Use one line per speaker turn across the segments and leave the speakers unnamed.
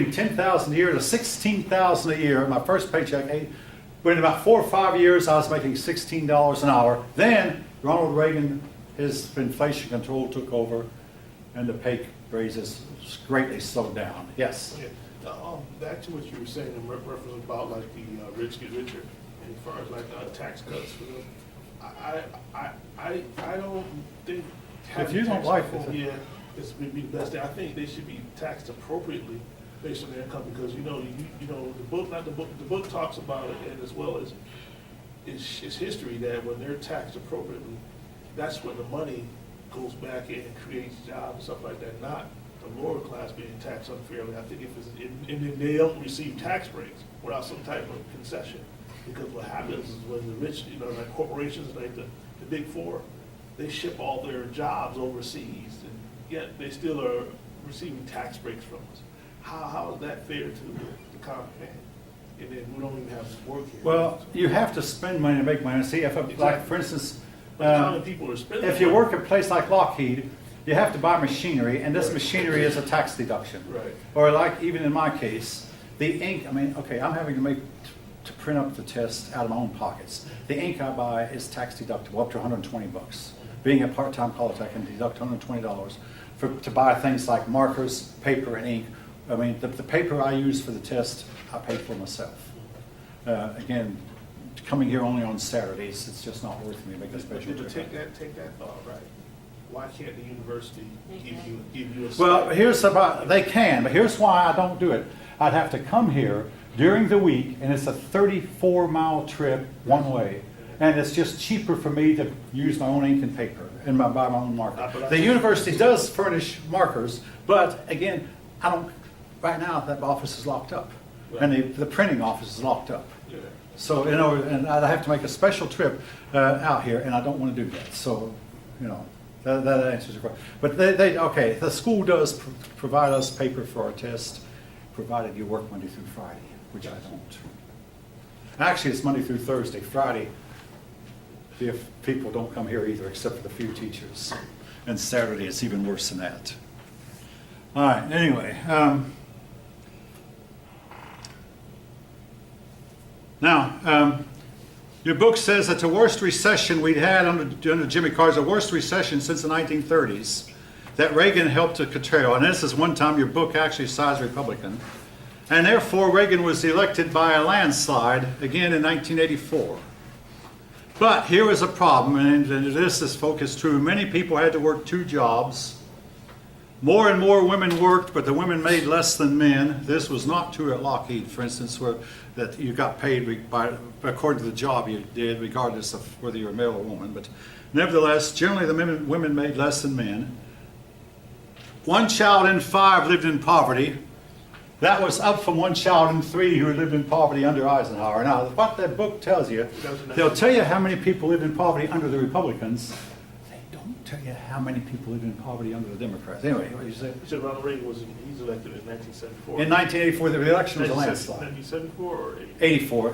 Reagan 10,000 a year to 16,000 a year. My first paycheck, but in about 4 or 5 years, I was making $16 an hour. Then Ronald Reagan, his inflation control took over, and the pay raises greatly slowed down. Yes.
Yeah. Back to what you were saying in reference about like the rich get richer, and as far as like tax cuts for them, I don't think.
If you don't like it,
yeah, this would be the best thing. I think they should be taxed appropriately based on their income, because you know the book talks about it, and as well as it's history that when they're taxed appropriately, that's when the money goes back in and creates jobs and stuff like that, not the lower class being taxed unfairly. I think if it's, and they don't receive tax breaks without some type of concession, because what happens is when the rich, like corporations like the big four, they ship all their jobs overseas, and yet they still are receiving tax breaks from us. How is that fair to the common man? And then we don't even have work here.
Well, you have to spend money to make money. See, if like for instance,
People are spending
if you
money.
work at a place like Lockheed, you have to buy machinery, and this machinery is a tax deduction.
Right.
Or like even in my case, the ink. I mean, okay, I'm having to print up the test out of my own pockets. The ink I buy is tax deductible up to 120 bucks. Being a part-time college, I can deduct $120 to buy things like markers, paper, and ink. I mean, the paper I use for the test, I pay for myself. Again, coming here only on Saturdays, it's just not worth me to make a special
But
trip.
take that thought, right? Why can't the university give you a
Well,
stipend?
here's about, they can, but here's why I don't do it. I'd have to come here during the week, and it's a 34-mile trip one way. And it's just cheaper for me to use my own ink and paper and buy my own marker. The university does furnish markers, but again, I don't, right now that office is locked up. And the printing office is locked up.
Yeah.
So, and I'd have to make a special trip out here, and I don't want to do that. So, that answers your question. But okay, the school does provide us paper for our test, provided you work Monday through Friday, which I don't. Actually, it's Monday through Thursday. Friday, if people don't come here either, except for the few teachers. And Saturday, it's even worse than that. All right, anyway. Now, your book says that the worst recession we'd had under Jimmy Carter's the worst recession since the 1930s, that Reagan helped to curtail. And this is one time your book actually cites Republican. And therefore, Reagan was elected by a landslide again in 1984. But here was a problem, and this folk is true. Many people had to work 2 jobs. More and more women worked, but the women made less than men. This was not true at Lockheed, for instance, where that you got paid according to the job you did, regardless of whether you're a male or woman. But nevertheless, generally the women made less than men. 1 child in 5 lived in poverty. That was up from 1 child in 3 who lived in poverty under Eisenhower. Now, what that book tells you, they'll tell you how many people lived in poverty under the Republicans. They don't tell you how many people lived in poverty under the Democrats. Anyway, what did you say?
You said Ronald Reagan he's elected in 1974.
In 1984, the election was a landslide.
1974 or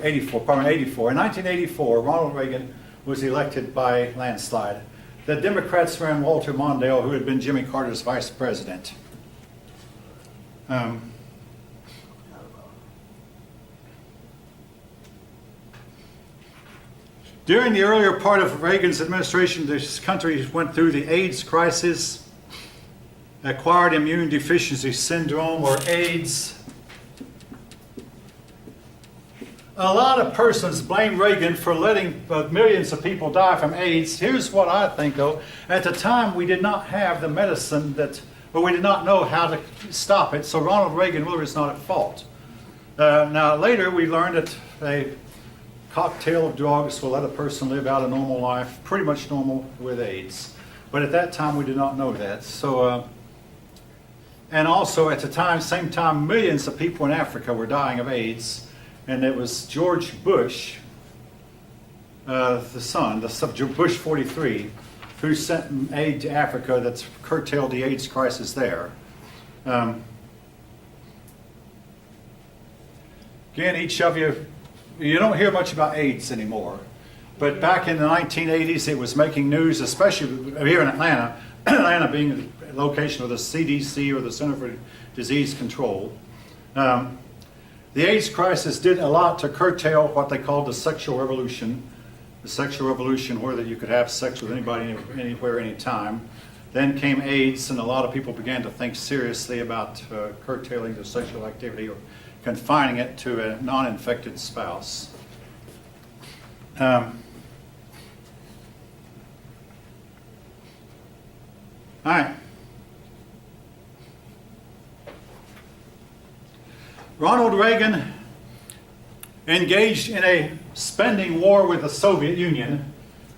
84. In 1984, Ronald Reagan was elected by landslide. The Democrats ran Walter Mondale, who had been Jimmy Carter's vice president. During the earlier part of Reagan's administration, this country went through the AIDS crisis, acquired immune deficiency syndrome, or AIDS. A lot of persons blame Reagan for letting millions of people die from AIDS. Here's what I think, though. At the time, we did not have the medicine but we did not know how to stop it, so Ronald Reagan really was not at fault. Now, later we learned that a cocktail of drugs will let a person live out a normal life, pretty much normal with AIDS. But at that time, we did not know that. So, and also at the same time, millions of people in Africa were dying of AIDS. And it was George Bush, the son, Bush 43, who sent aid to Africa that's curtailed the AIDS crisis there. Again, each of you don't hear much about AIDS anymore. But back in the 1980s, it was making news, especially here in Atlanta, Atlanta being the location of the CDC, or the Center for Disease Control. The AIDS crisis did a lot to curtail what they called the sexual revolution. The sexual revolution where that you could have sex with anybody, anywhere, anytime. Then came AIDS, and a lot of people began to think seriously about curtailing the sexual activity or confining it to a non-infected spouse. All right. Ronald Reagan engaged in a spending war with the Soviet Union,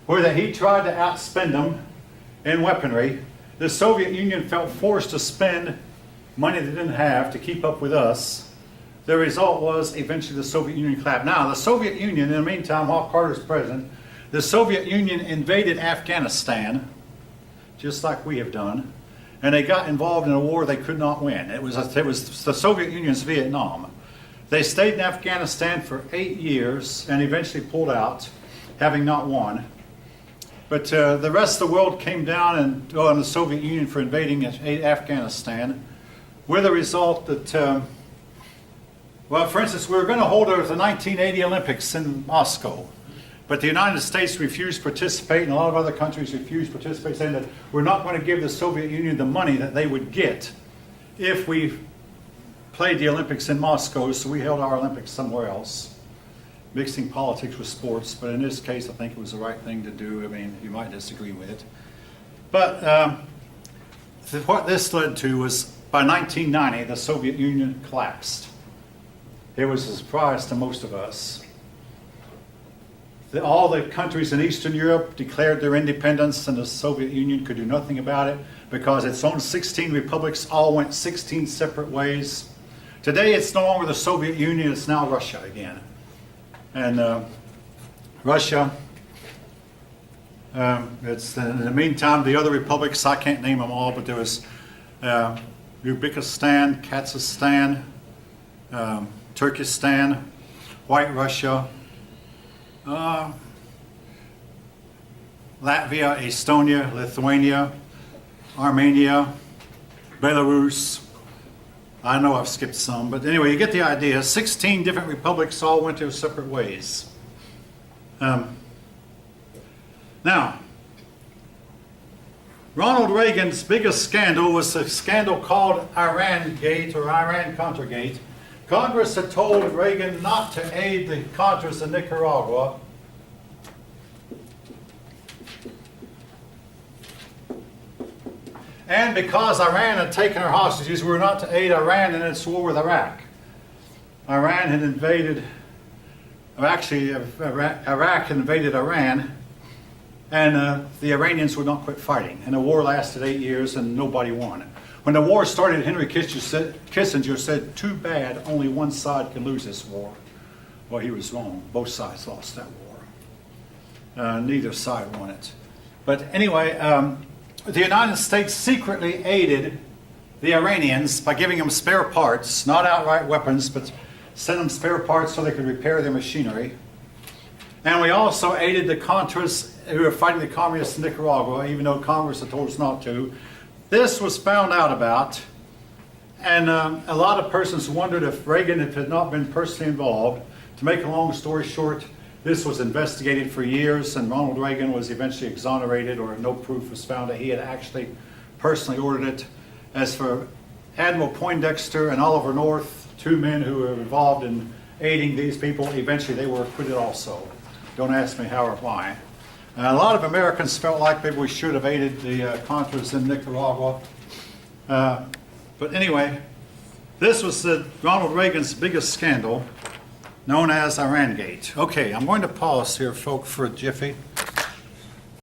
where that he tried to outspend them in weaponry. The Soviet Union felt forced to spend money they didn't have to keep up with us. The result was eventually the Soviet Union collapsed. Now, the Soviet Union, in the meantime, while Carter was president, the Soviet Union invaded Afghanistan, just like we have done, and they got involved in a war they could not win. It was the Soviet Union's Vietnam. They stayed in Afghanistan for 8 years and eventually pulled out, having not won. But the rest of the world came down on the Soviet Union for invading Afghanistan, with the result that, well, for instance, we were going to hold the 1980 Olympics in Moscow. But the United States refused to participate, and a lot of other countries refused to participate, saying that we're not going to give the Soviet Union the money that they would get if we played the Olympics in Moscow, so we held our Olympics somewhere else, mixing politics with sports. But in this case, I think it was the right thing to do. I mean, you might disagree with it. But what this led to was, by 1990, the Soviet Union collapsed. It was a surprise to most of us. All the countries in Eastern Europe declared their independence, and the Soviet Union could do nothing about it because its own 16 republics all went 16 separate ways. Today, it's no longer the Soviet Union, it's now Russia again. And Russia, it's in the meantime, the other republics, I can't name them all, but there was Uzbekistan, Kazakhstan, Turkestan, White Russia, Latvia, Estonia, Lithuania, Armenia, Belarus. I know I've skipped some, but anyway, you get the idea. 16 different republics all went their separate ways. Now, Ronald Reagan's biggest scandal was a scandal called Iran-gate or Iran-Contra-gate. Congress had told Reagan not to aid the Contras in Nicaragua. And because Iran had taken our hostages, we were not to aid Iran in its war with Iraq. Iran had invaded, actually Iraq had invaded Iran, and the Iranians would not quit fighting. And the war lasted 8 years and nobody won. When the war started, Henry Kissinger said, too bad, only one side can lose this war. Well, he was wrong. Both sides lost that war. Neither side won it. But anyway, the United States secretly aided the Iranians by giving them spare parts, not outright weapons, but sent them spare parts so they could repair their machinery. And we also aided the Contras who were fighting the communists in Nicaragua, even though Congress had told us not to. This was found out about, and a lot of persons wondered if Reagan had not been personally involved. To make a long story short, this was investigated for years, and Ronald Reagan was eventually exonerated, or no proof was found that he had actually personally ordered it. As for Admiral Poindexter and Oliver North, 2 men who were involved in aiding these people, eventually they were acquitted also. Don't ask me how or why. And a lot of Americans felt like maybe we should have aided the Contras in Nicaragua. But anyway, this was Ronald Reagan's biggest scandal, known as Iran-gate. Okay, I'm going to pause here, folks, for a jiffy.